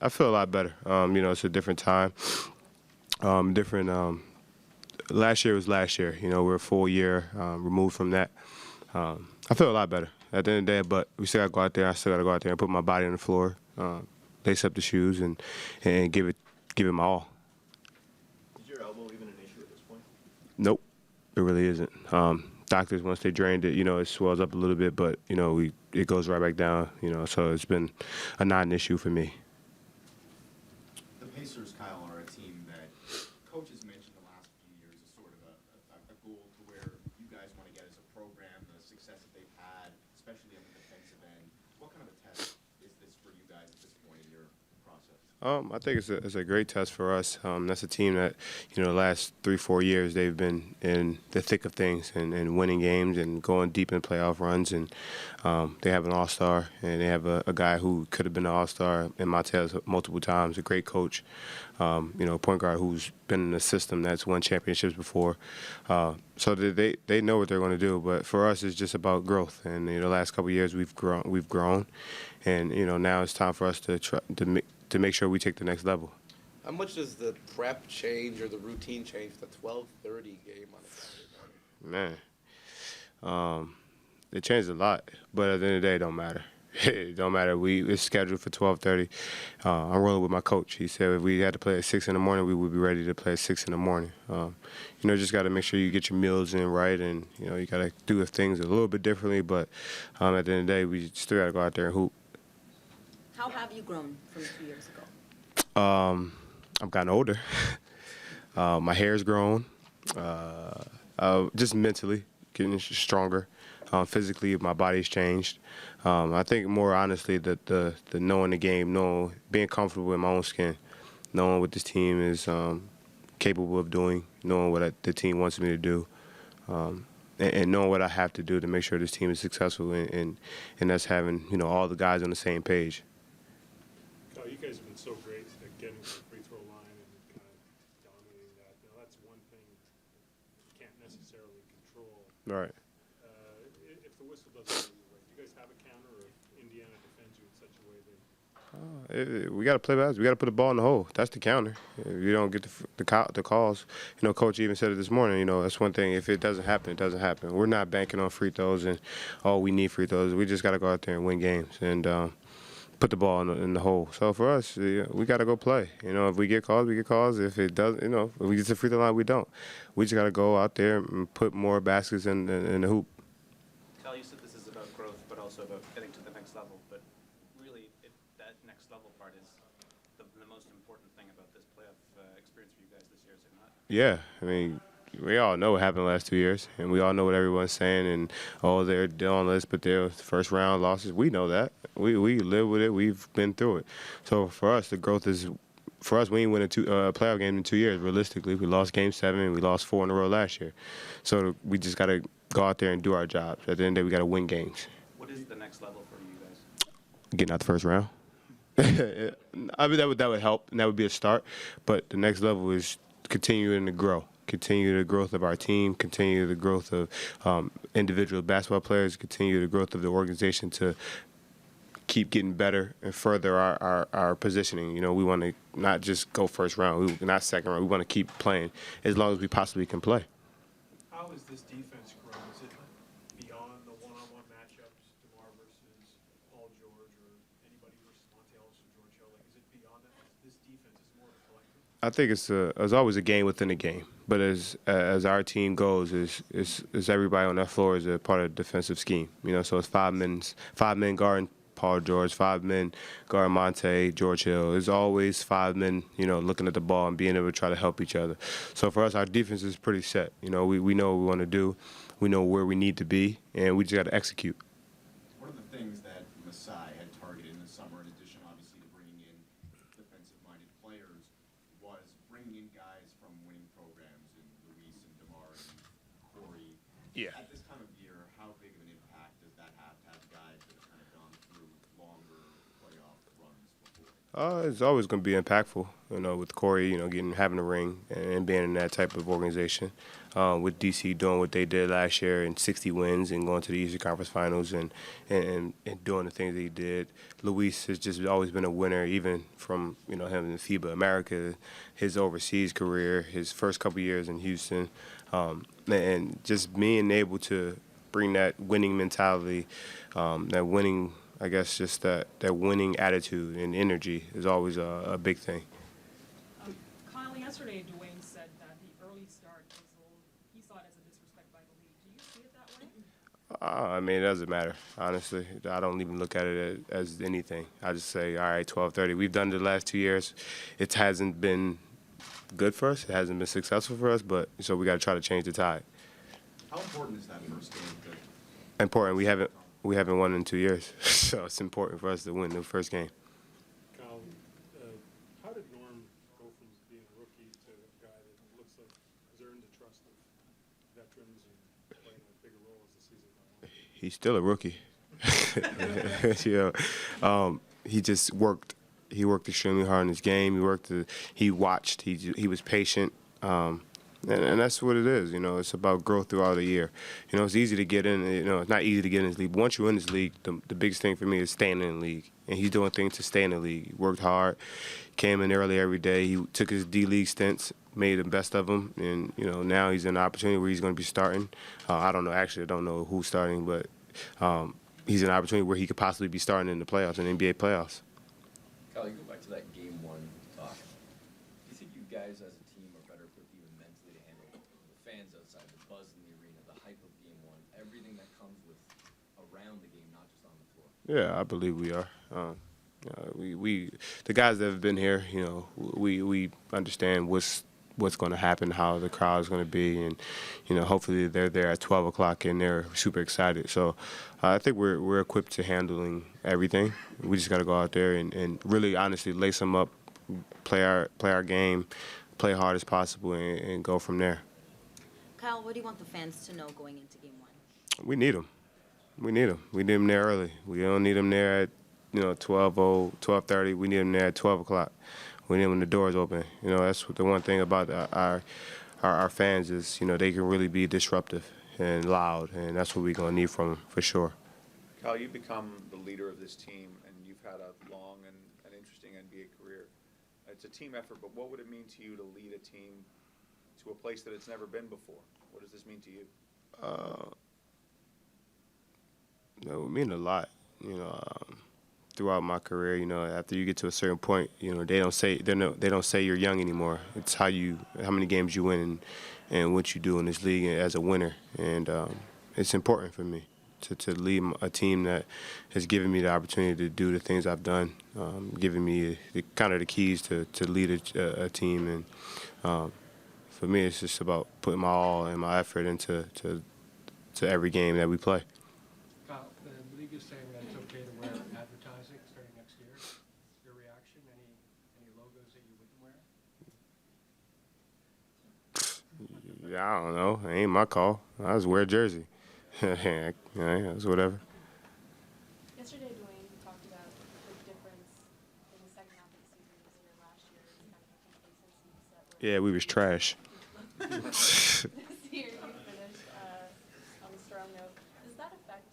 I feel a lot better. It's a different time. Different. Last year was last year. We're a full year removed from that. I feel a lot better at the end of the day, but we still got to go out there. I still got to go out there and put my body on the floor, lace up the shoes, and give it my all. Is your elbow even an issue at this point? Nope, it really isn't. Doctors, once they drained it, it swells up a little bit, but it goes right back down. So it's been a non-issue for me. The Pacers, Kyle, are a team that coaches mentioned the last few years as sort of a goal to where you guys want to get as a program, the success that they've had, especially on the defensive end. What kind of a test is this for you guys at this point in your process? I think it's a great test for us. That's a team that, the last 3-4 years they've been in the thick of things and winning games and going deep in playoff runs. And they have an all-star, and they have a guy who could have been an all-star in my tales multiple times, a great coach, point guard who's been in the system that's won championships before. So they know what they're going to do. But for us, it's just about growth. And the last couple of years we've grown, and now it's time for us to make sure we take the next level. How much does the prep change or the routine change for the 12:30 game on a Saturday morning? Man, it changed a lot, but at the end of the day, it don't matter. It don't matter. It's scheduled for 12:30. I'm rolling with my coach. He said if we had to play at 6 in the morning, we would be ready to play at 6 in the morning. Just got to make sure you get your meals in right, and you got to do things a little bit differently. But at the end of the day, we still got to go out there and hoop. How have you grown from 2 years ago? I've gotten older. My hair's grown. Just mentally getting stronger. Physically, my body's changed. I think more honestly that the knowing the game, being comfortable in my own skin, knowing what this team is capable of doing, knowing what the team wants me to do, and knowing what I have to do to make sure this team is successful, and that's having all the guys on the same page. Kyle, you guys have been so great at getting to the free throw line and kind of dominating that. Now, that's one thing you can't necessarily control. Right. If the whistle doesn't go your way, do you guys have a counter, or if Indiana defends you in such a way that We got to play basketball. We got to put the ball in the hole. That's the counter. If you don't get the calls, Coach even said it this morning. That's one thing. If it doesn't happen, it doesn't happen. We're not banking on free throws and we need free throws. We just got to go out there and win games and put the ball in the hole. So for us, we got to go play. If we get calls, we get calls. If it does, if we get to the free throw line, we don't. We just got to go out there and put more baskets in the hoop. Kyle, you said this is about growth, but also about getting to the next level. But really, that next level part is the most important thing about this playoff experience for you guys this year, is it not? Yeah, we all know what happened the last 2 years, and we all know what everyone's saying, and they're on this, but they're first round losses. We know that. We live with it. We've been through it. So for us, the growth is, for us, we ain't win a playoff game in 2 years, realistically. We lost Game 7, and we lost 4 in a row last year. So we just got to go out there and do our jobs. At the end of the day, we got to win games. What is the next level for you guys? Getting out the first round. That would help, and that would be a start. But the next level is continuing to grow. Continue the growth of our team, continue the growth of individual basketball players, continue the growth of the organization to keep getting better and further our positioning. We want to not just go first round, not second round. We want to keep playing as long as we possibly can play. how is this defense grown? Is it beyond the one-on-one matchups, DeMar versus Paul George, or anybody versus Monte Ellis or George Hill? Is it beyond that? This defense is more of a collective? I think it's always a game within a game. But as our team goes, is everybody on that floor is a part of the defensive scheme. So it's five men guarding Paul George, 5 men guarding Monte, George Hill. There's always 5 men, looking at the ball and being able to try to help each other. So for us, our defense is pretty set. We know what we want to do. We know where we need to be, and we just got to execute. One of the things that Masai had targeted in the summer, in addition, obviously, to bringing in defensive-minded players, was bringing in guys from winning programs in Luis and DeMar and Corey. Yeah. At this time of year, how big of an impact does that have to have guys that have kind of gone through longer playoff runs before? It's always going to be impactful, with Corey, having a ring and being in that type of organization. With DC doing what they did last year and 60 wins and going to the Eastern Conference Finals and doing the things that he did. Luis has just always been a winner, even from him in FIBA America, his overseas career, his first couple years in Houston, and just being able to bring that winning mentality, that winning. I guess just that winning attitude and energy is always a big thing. Kyle, yesterday Dwayne said that the early start was he saw it as a disrespect by the league. Do you see it that way? I mean, it doesn't matter, honestly. I don't even look at it as anything. I just say, all right, 12:30. We've done it the last 2 years. It hasn't been good for us. It hasn't been successful for us, but so we got to try to change the tide. How important is that first game? Important. We haven't won in 2 years, so it's important for us to win the first game. Kyle, how did Norm go from being a rookie to a guy that looks like has earned the trust of veterans and playing a bigger role as the season goes on? He's still a rookie. He just worked. He worked extremely hard in his game. He watched. He was patient. And that's what it is, It's about growth throughout the year. It's easy to get in. It's not easy to get in this league. Once you're in this league, the biggest thing for me is staying in the league. And he's doing things to stay in the league. He worked hard, came in early every day. He took his D-League stints, made the best of them. And, now he's in an opportunity where he's going to be starting. I don't know. Actually, I don't know who's starting, but he's in an opportunity where he could possibly be starting in the playoffs, in the NBA playoffs. Kyle, you go back to that game one talk. Do you think you guys as a team are better equipped even mentally to handle the fans outside, the buzz in the arena, the hype of game one, everything that comes with around the game, not just on the floor? Yeah, I believe we are. We the guys that have been here, we understand what's going to happen, how the crowd is going to be, and hopefully they're there at 12 o'clock and they're super excited. So I think we're equipped to handling everything. We just got to go out there and really honestly lace them up, play our game, play hard as possible, and go from there. Kyle, what do you want the fans to know going into game one? We need them. We need them there early. We don't need them there at 12:30. We need them there at 12 o'clock. We need them when the doors open. That's the one thing about our fans is they can really be disruptive and loud, and that's what we're gonna need from them for sure. Kyle, you've become the leader of this team, and you've had a long and interesting NBA career. It's a team effort, but what would it mean to you to lead a team to a place that it's never been before? What does this mean to you? It would mean a lot. Throughout my career, after you get to a certain point, they don't say you're young anymore. It's how many games you win and what you do in this league as a winner. And it's important for me to lead a team that has given me the opportunity to do the things I've done, giving me the keys to lead a team. And for me, it's just about putting my all and my effort into every game that we play. Kyle, the league is saying that it's okay to wear advertising starting next year. Your reaction? Any logos that you wouldn't wear? Yeah, I don't know. It ain't my call. I just wear a jersey. That's whatever. Yesterday, Dwayne talked about the difference in the second half of the season this year. Last year, it was kind of a complacency set. Yeah, we was trash. This year, you finished on a strong note. Does that affect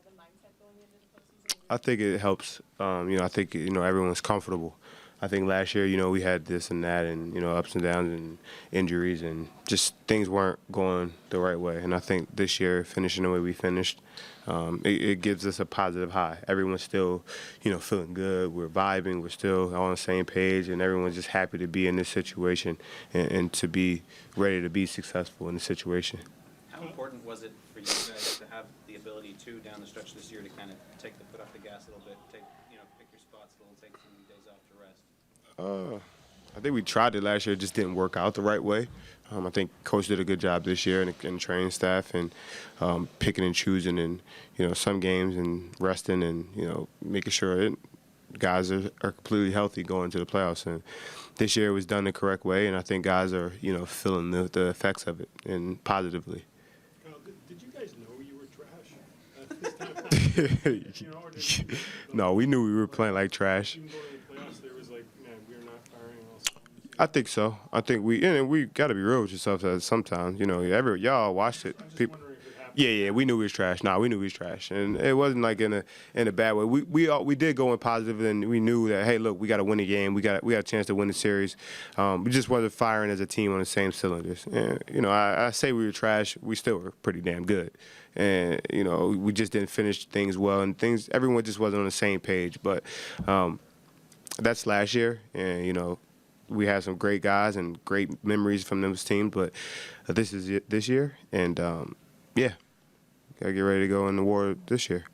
the mindset going into the postseason? I think it helps. I think everyone's comfortable. I think last year, we had this and that, and ups and downs and injuries, and just things weren't going the right way. And I think this year, finishing the way we finished, it gives us a positive high. Everyone's still, feeling good. We're vibing. We're still on the same page, and everyone's just happy to be in this situation and to be ready to be successful in the situation. How important was it for you guys to have the ability to, down the stretch this year, to kind of take the foot off the gas a little bit, pick your spots a little, take some days off to rest? I think we tried it last year. It just didn't work out the right way. I think Coach did a good job this year and training staff and picking and choosing and, some games and resting and, making sure that guys are completely healthy going into the playoffs. And this year it was done the correct way, and I think guys are, feeling the effects of it and positively. Kyle, did you guys know you were trash at this time? No, we knew we were playing like trash. Even going to the playoffs, there was we're not firing all cylinders? I think so. I think we got to be real with yourself sometimes. Y'all watched it. I'm just People, wondering if it happened. yeah, we knew he was trash. Nah, we knew he was trash, and it wasn't like in a bad way. We did go in positive, and we knew that hey, look, we got to win the game. We got a chance to win the series. We just wasn't firing as a team on the same cylinders. And I say we were trash. We still were pretty damn good, and we just didn't finish things well, and everyone just wasn't on the same page. But that's last year, and we had some great guys and great memories from those teams. But this is it this year, and yeah, gotta get ready to go in the war this year.